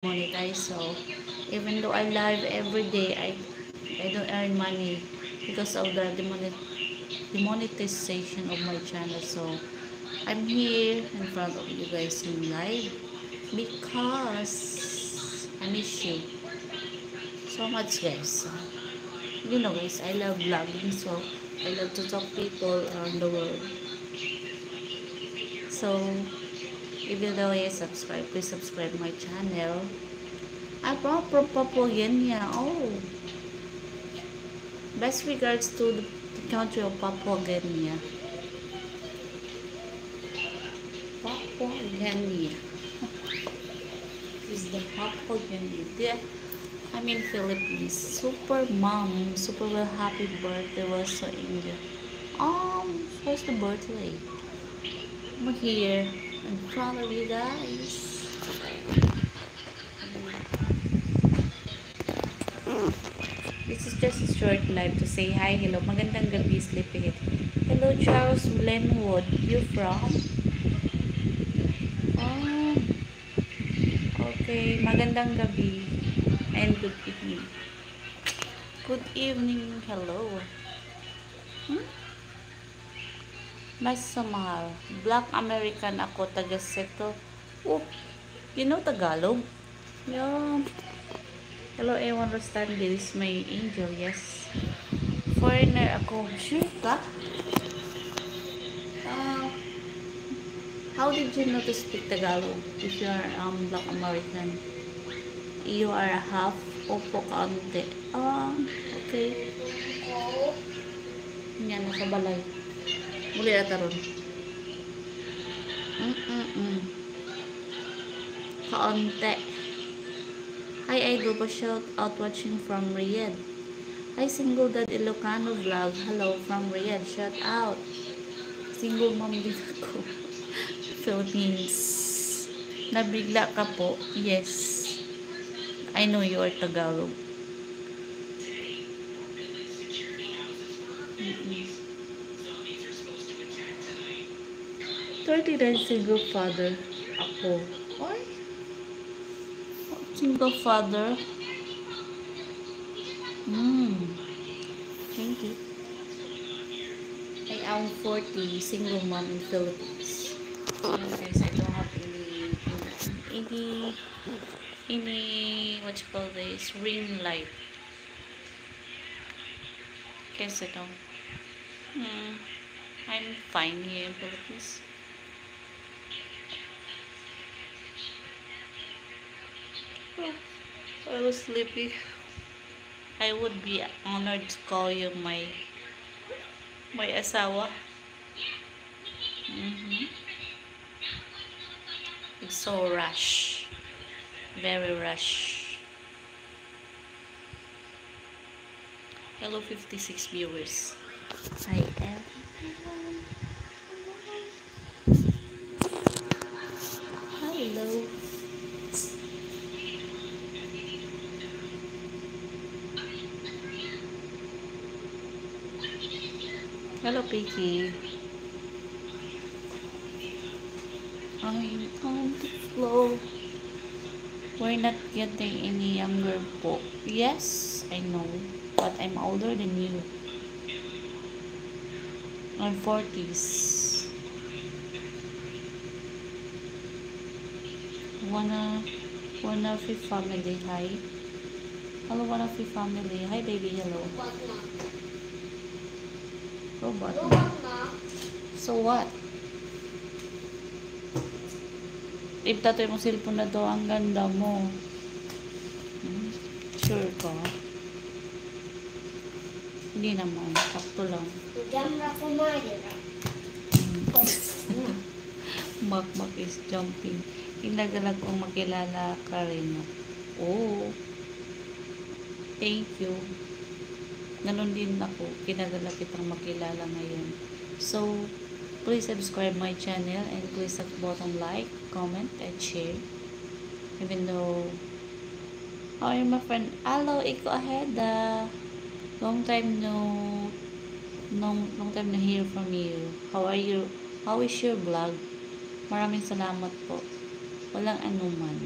monetize. So even though I live every day, I don't earn money because of the demonetization of my channel. So I'm here in front of you guys in live because I miss you so much, guys. You know, guys, I love vlogging, so I love to talk people around the world. So even though you subscribe, please subscribe my channel. I'm from Papua Guinea. Oh, best regards to the country of Papua Guinea. Papua Guinea is the Papua Guinea. Yeah, I'm in Philippines. Super mom, super well, happy birthday was so India. Where's the birthday? I'm here in front of you guys. This is just a short live to say hi, hello, magandang gabi, sleepyhead. Hello, Charles Glenwood. You from? Oh, okay. Magandang gabi and good evening. Good evening. Hello. Nice Samar. Black American ako, taga Seto. Oh, you know Tagalog? Yeah. Hello, everyone. Understand this is my angel. Yes. Foreigner ako. Sure ka? How did you know to speak Tagalog if you are Black American? You are a half opo kaunti. Okay. Yan, nakabalay. Muli na taron. Kaunti. Hi, Idol. Pa-shout out watching from Riyadh. Hi, Single Dad Ilocano Vlog. Hello from Riyadh. Shout out. Single mom din ako. Philippines. Nabigla ka po? Yes. I know you are Tagalog. 39 single father ako. Oy? Single father? Thank you. I am 40, single mom in Philippines. Guys, I don't have any what you call this, ring light. Guess I don't. I'm fine here in Philippines. Oh, I was sleepy. I would be honored to call you my asawa. It's so rush. Very rush. Hello 56 viewers. I am. Hello. Hello, Piggy. I'm on the floor. We're not getting any younger po. Yes, I know. But I'm older than you. I'm 40s. Wanna free family, hi. Hello, wanna free family. Hi, baby, hello. Robot. So what? If tatoy mo cellphone na to, ang ganda mo. Sure ka? Hindi naman. Sakto lang. Makmak is jumping. Inagalag kong makilala ka rin. Oh. Thank you. Ganon din ako. Kinagalag kitang makilala ngayon. So, please subscribe my channel and please button like, comment, and share. Even though, oh, you're my friend. Hello, Iko Aheda. Long time no hear from you. How are you? How is your vlog? Maraming salamat po. Walang anuman.